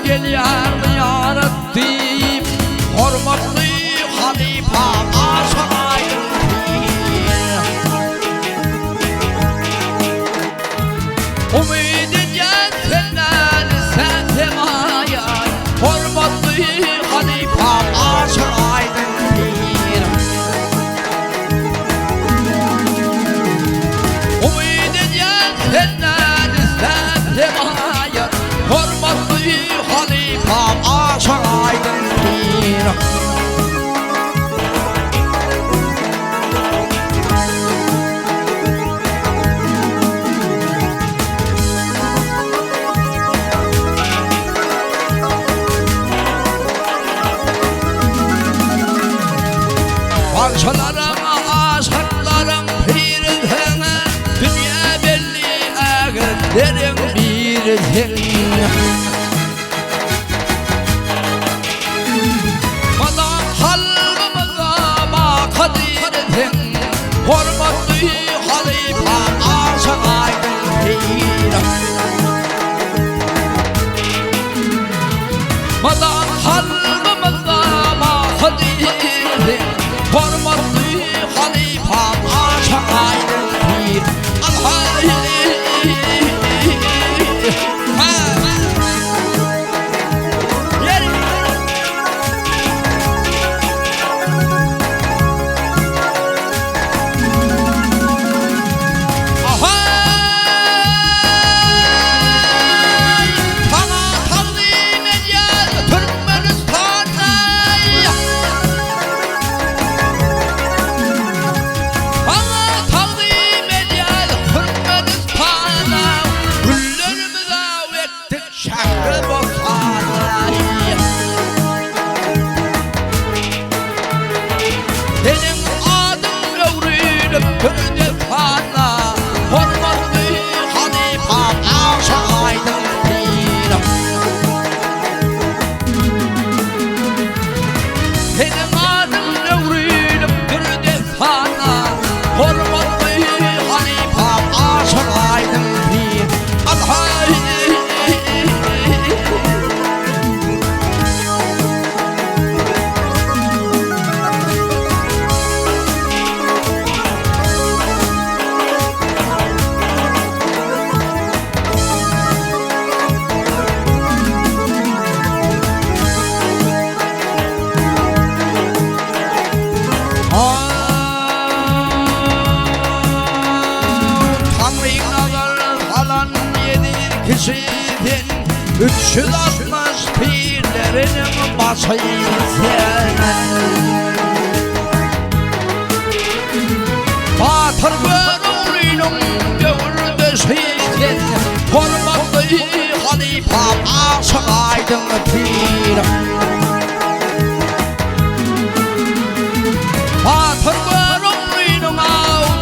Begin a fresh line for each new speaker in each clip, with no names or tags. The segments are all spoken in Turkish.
gelýärdi ýaratdyp hormatly halifam aşyk aýdym pir. Umid edýän senden sen semaýan hormatly halifam aşyk aýdym pir. Umid edýän senden sen semaýan hormatly halifam aşyk aýdym pir. Parçalarım, aşıklarım pirine, dünya belli ağırlarım bir senin. Madan halkımıza bakadirsin, hormatlı halifam aşık aydın pir. Madan halkımıza bakadirsin, hormatly halifam aşyk aýdym pir. Senin adın öwrülüp türde fana, hormatly halifam aşyk aýdym pir. Senin adın öwrülüp türde fana, hormatly halifam aşyk aýdym pir. Kişiden 360 pirlerinin başıyım sen. Batır görürünün gönlünde şeyden, hormatlı halifam aşyk aýdym pir. Batır görürünün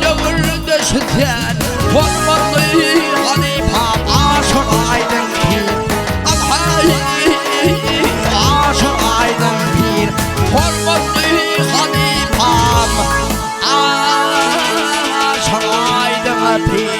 gönlünde şeyden, hormatly halifam aşyk aýdym pir. Aşyk aýdym pir. Hormatly halifam aşyk aýdym pir.